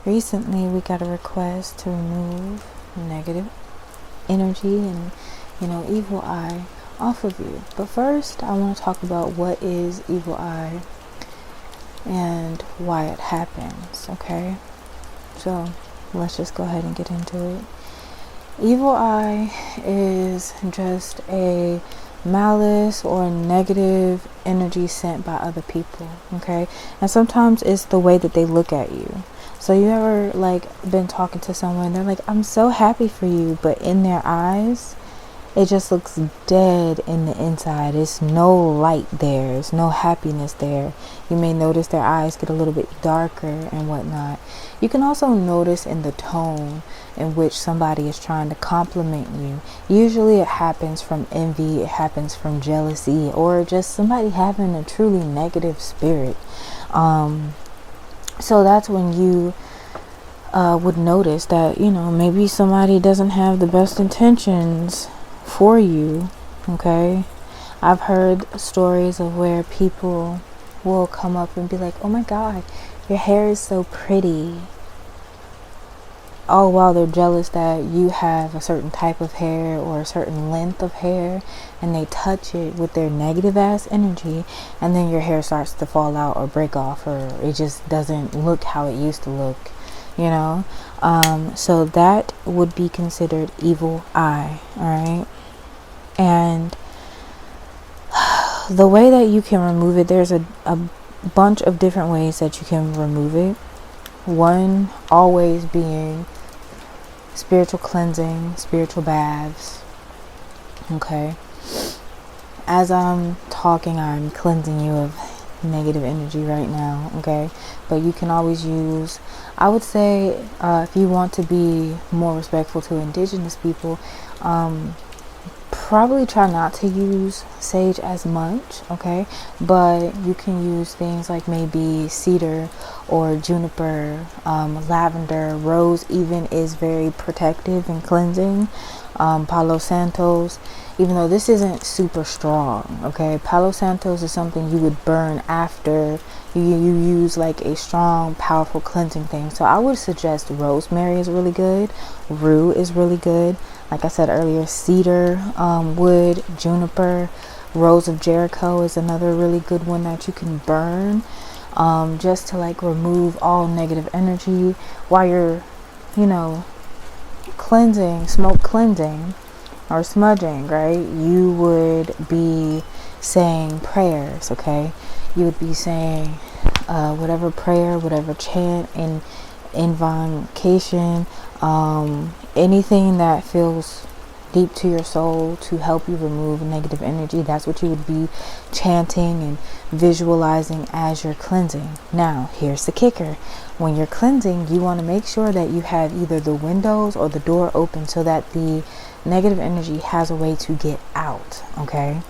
recently we got a request to remove negative energy and, evil eye off of you. But first, I want to talk about what is evil eye and why it happens, okay? So, let's just go ahead and get into it. Evil eye is just a malice or negative energy sent by other people, okay? And sometimes it's the way that they look at you. So you ever been talking to someone, they're like, I'm so happy for you, but in their eyes it just looks dead in the inside. There's no light there. There's no happiness there. You may notice their eyes get a little bit darker and whatnot. You can also notice in the tone in which somebody is trying to compliment you. Usually it happens from envy, it happens from jealousy, or just somebody having a truly negative spirit. So that's when you would notice that, maybe somebody doesn't have the best intentions for you, okay? I've heard stories of where people will come up and be like, oh my God, your hair is so pretty. Oh, wow, they're jealous that you have a certain type of hair or a certain length of hair, and they touch it with their negative ass energy, and then your hair starts to fall out or break off, or it just doesn't look how it used to look, so that would be considered evil eye. All right. And the way that you can remove it, there's a bunch of different ways that you can remove it. One always being spiritual cleansing, spiritual baths. Okay. As I'm talking, I'm cleansing you of negative energy right now. Okay. But you can always use, I would say, if you want to be more respectful to indigenous people, probably try not to use sage as much, okay? But you can use things like maybe cedar or juniper, lavender, rose even is very protective and cleansing. Palo Santos, even though this isn't super strong, okay? Palo Santos is something you would burn after you use like a strong, powerful cleansing thing. So I would suggest rosemary is really good. Rue is really good. Like I said earlier, cedar, wood, juniper, rose of Jericho is another really good one that you can burn, just to remove all negative energy while you're, cleansing, smoke cleansing or smudging, right? You would be saying prayers, okay? You would be saying whatever prayer, whatever chant and invocation, anything that feels deep to your soul to help you remove negative energy. That's what you would be chanting and visualizing as you're cleansing. Now, here's the kicker. When you're cleansing, you want to make sure that you have either the windows or the door open so that the negative energy has a way to get out, okay?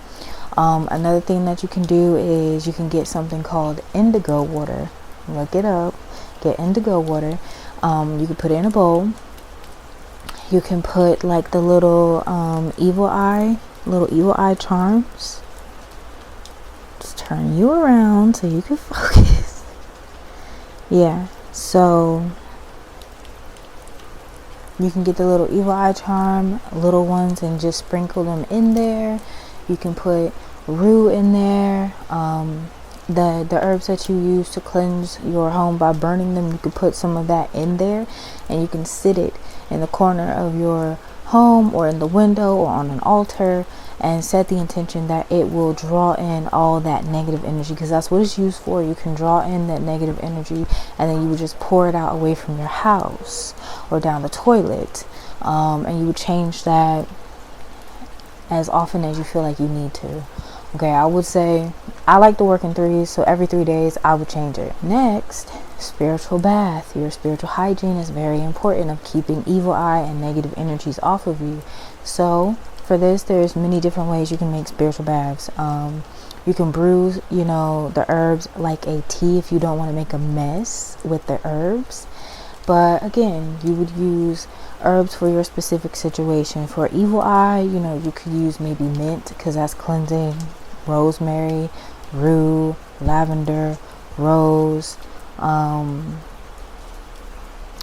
Another thing that you can do is you can get something called indigo water. Look it up. Get indigo water. You can put it in a bowl. You can put the little evil eye charms. Just turn you around so you can focus. Yeah, so you can get the little evil eye charm, little ones, and just sprinkle them in there. You can put rue in there. The herbs that you use to cleanse your home by burning them, you can put some of that in there, and you can sit it in the corner of your home or in the window or on an altar and set the intention that it will draw in all that negative energy, because that's what it's used for. You can draw in that negative energy and then you would just pour it out away from your house or down the toilet, and you would change that as often as you feel like you need to. Okay, I would say I like to work in threes, so every 3 days I would change it. Next, spiritual bath. Your spiritual hygiene is very important of keeping evil eye and negative energies off of you. So for this, there's many different ways you can make spiritual baths. You can brew, the herbs like a tea if you don't want to make a mess with the herbs. But again, you would use herbs for your specific situation. For evil eye, you could use maybe mint because that's cleansing. Rosemary, rue, lavender, rose,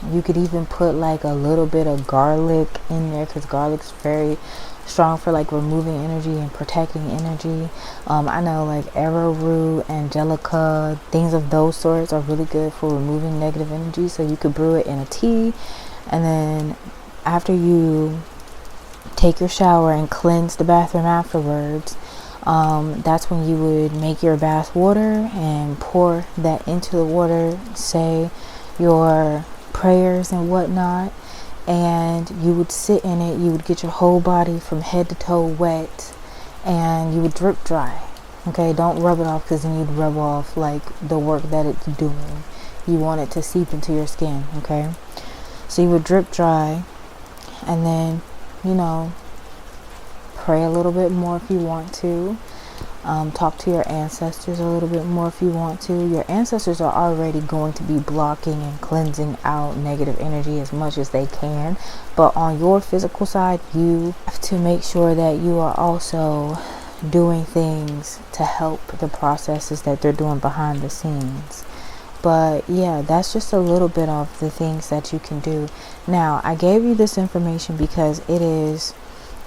You could even put like a little bit of garlic in there, because garlic's very strong for like removing energy and protecting energy. I know like arrowroot, angelica, things of those sorts are really good for removing negative energy. So you could brew it in a tea, and then after you take your shower and cleanse the bathroom afterwards, that's when you would make your bath water and pour that into the water, say your prayers and whatnot, and you would sit in it. You would get your whole body from head to toe wet, and you would drip dry. Okay, don't rub it off, because then you'd rub off like the work that it's doing. You want it to seep into your skin. Okay, so you would drip dry, and then, you know, pray a little bit more if you want to. Talk to your ancestors a little bit more if you want to. Your ancestors are already going to be blocking and cleansing out negative energy as much as they can. But on your physical side, you have to make sure that you are also doing things to help the processes that they're doing behind the scenes. But yeah, that's just a little bit of the things that you can do. Now, I gave you this information because it is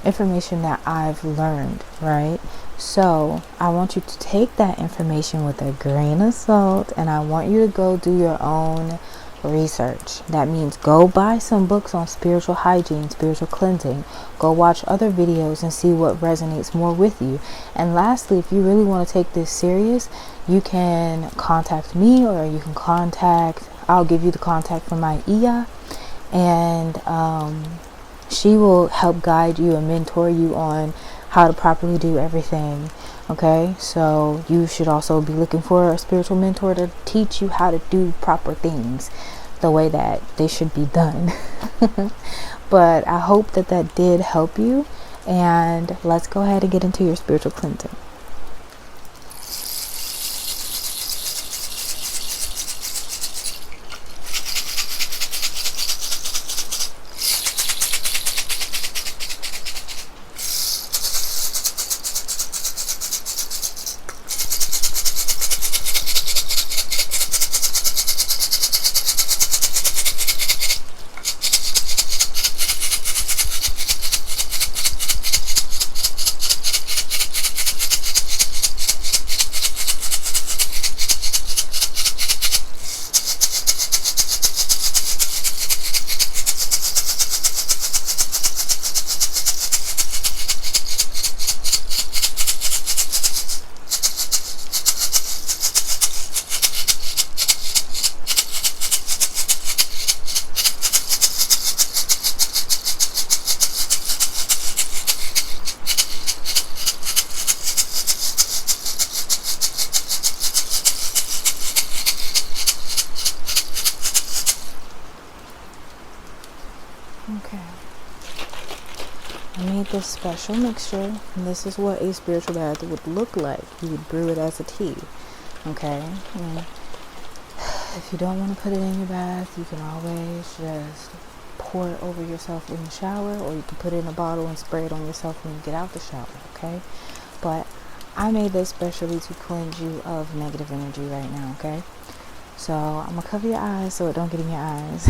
information that I've learned, right? So I want you to take that information with a grain of salt, and I want you to go do your own research. That means go buy some books on spiritual hygiene, spiritual cleansing. Go watch other videos and see what resonates more with you. And lastly, if you really want to take this serious, you can contact me, or you can I'll give you the contact for my Iya, and she will help guide you and mentor you on how to properly do everything. Okay, so you should also be looking for a spiritual mentor to teach you how to do proper things the way that they should be done. But I hope that did help you, and let's go ahead and get into your spiritual cleansing. Okay, I made this special mixture, and this is what a spiritual bath would look like. You would brew it as a tea. Okay, and if you don't want to put it in your bath, you can always just pour it over yourself in the shower, or you can put it in a bottle and spray it on yourself when you get out the shower. Okay, but I made this specially to cleanse you of negative energy right now. Okay, so I'm gonna cover your eyes so it don't get in your eyes.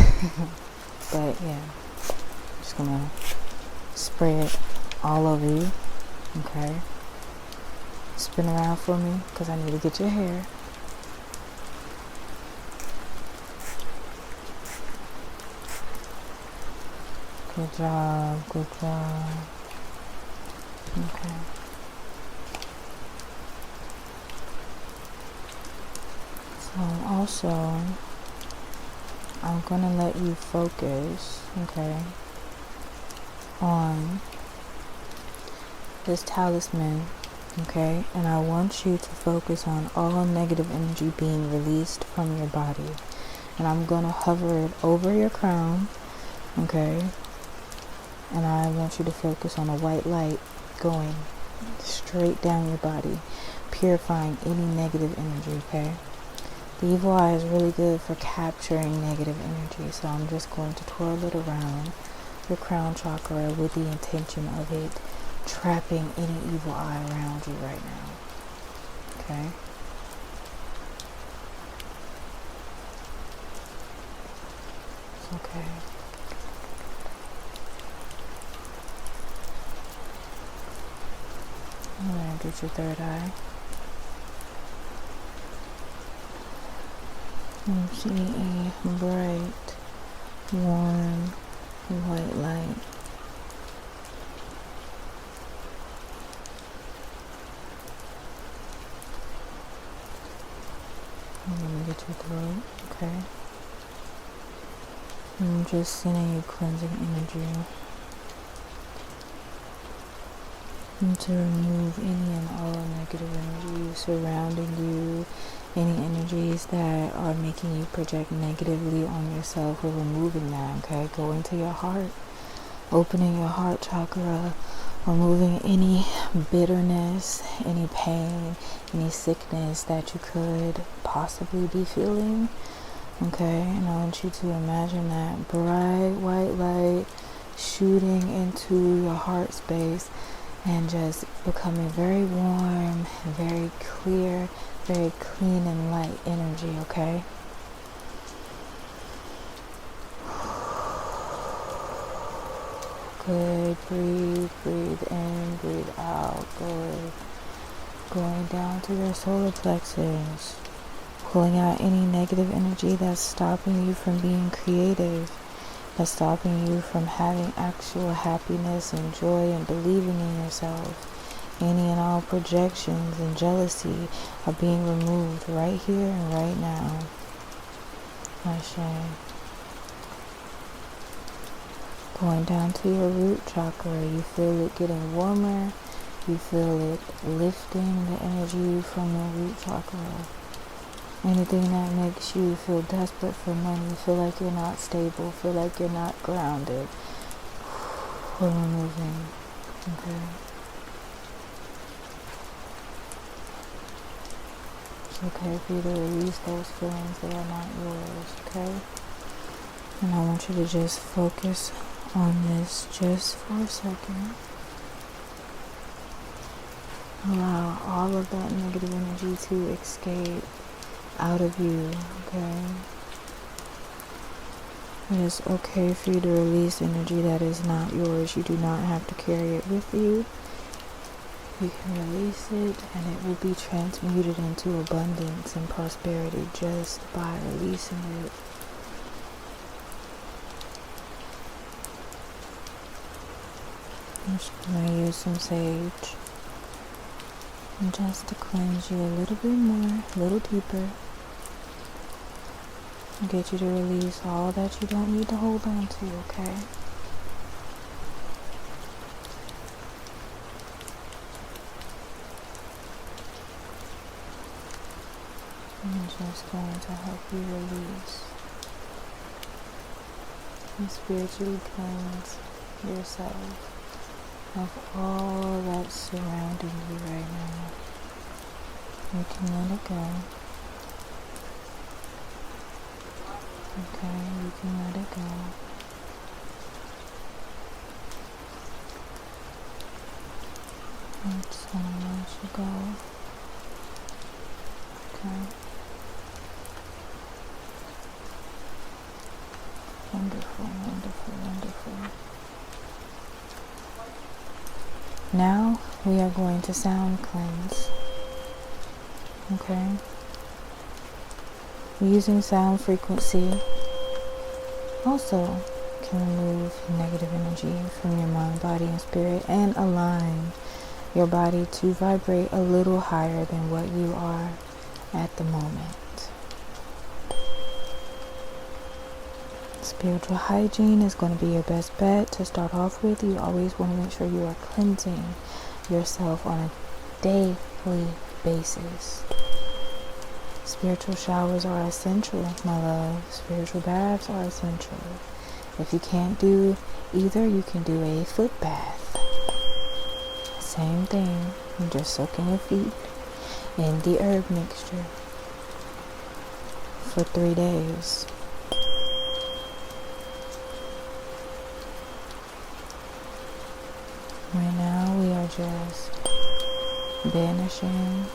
But yeah, just gonna spray it all over you. Okay, spin around for me, because I need to get your hair. Good job, good job. Okay, so also I'm gonna let you focus, okay, on this talisman, okay, and I want you to focus on all negative energy being released from your body, and I'm gonna hover it over your crown, okay, and I want you to focus on a white light going straight down your body, purifying any negative energy, okay. The evil eye is really good for capturing negative energy, so I'm just going to twirl it around your crown chakra with the intention of it trapping any evil eye around you right now. Okay? So okay? I'm gonna get your third eye. You see a bright, warm, white light. I'm gonna get your throat, okay? I'm just sending you cleansing energy and to remove any and all negative energies surrounding you, any energies that are making you project negatively on yourself. We're removing that, okay? Go into your heart, opening your heart chakra, removing any bitterness, any pain, any sickness that you could possibly be feeling. Okay, and I want you to imagine that bright white light shooting into your heart space and just becoming very warm, very clear, very clean and light energy, okay? Good, breathe, breathe in, breathe out, good. Going down to your solar plexus. Pulling out any negative energy that's stopping you from being creative, that's stopping you from having actual happiness and joy and believing in yourself. Any and all projections and jealousy are being removed right here and right now. Ashe. Going down to your root chakra, you feel it getting warmer, you feel it lifting the energy from your root chakra. Anything that makes you feel desperate for money, feel like you're not stable, feel like you're not grounded, we're removing, okay? It's okay for you to release those feelings, they are not yours, okay? And I want you to just focus on this just for a second. Allow all of that negative energy to escape out of you, okay? It is okay for you to release energy that is not yours. You do not have to carry it with you. You can release it and it will be transmuted into abundance and prosperity just by releasing it. I'm just going to use some sage and just to cleanse you a little bit more, a little deeper. And get you to release all that you don't need to hold on to, okay? I'm just going to help you release and spiritually cleanse yourself of all that's surrounding you right now. You can let it go. Okay, you can let it go. I'm just gonna let you go. Okay. Wonderful, wonderful, wonderful. Now we are going to sound cleanse. Okay? Using sound frequency also can remove negative energy from your mind, body, and spirit and align your body to vibrate a little higher than what you are at the moment. Spiritual hygiene is going to be your best bet to start off with. You always want to make sure you are cleansing yourself on a daily basis. Spiritual showers are essential, my love. Spiritual baths are essential. If you can't do either, you can do a foot bath. Same thing. You're just soaking your feet in the herb mixture for 3 days. Right now, we are just banishing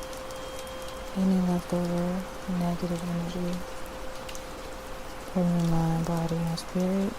any leftover negative energy, from your mind, body, and spirit.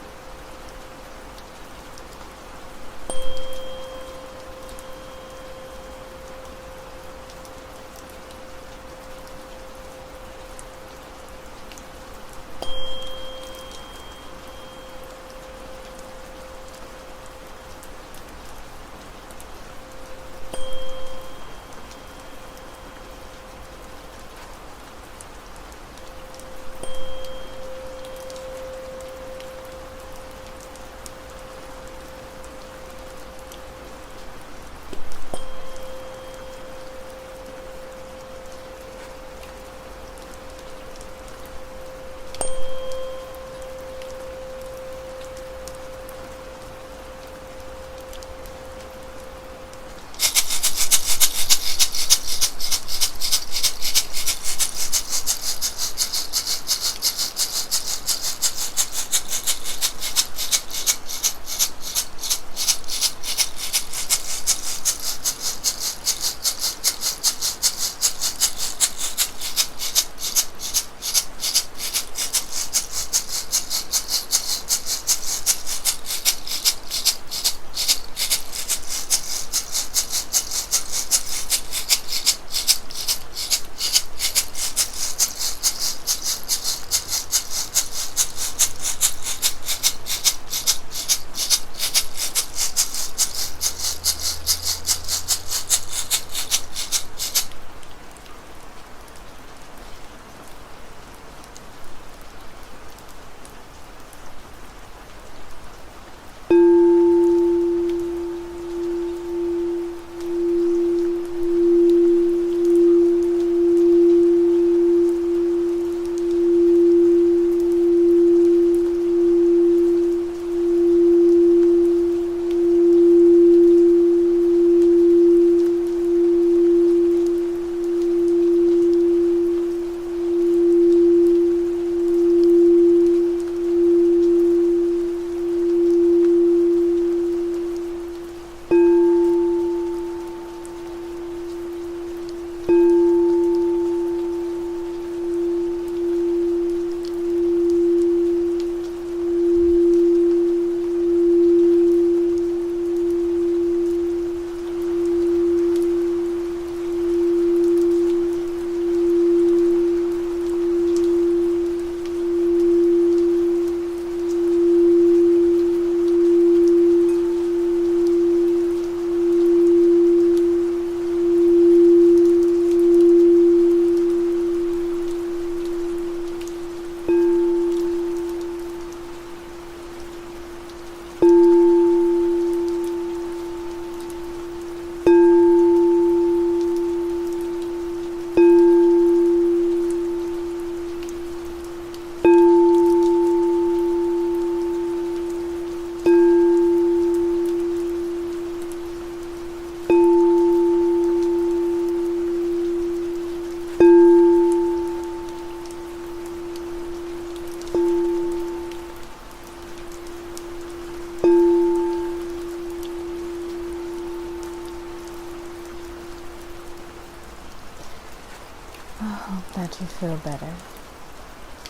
I hope that you feel better,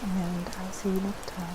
and I'll see you next time.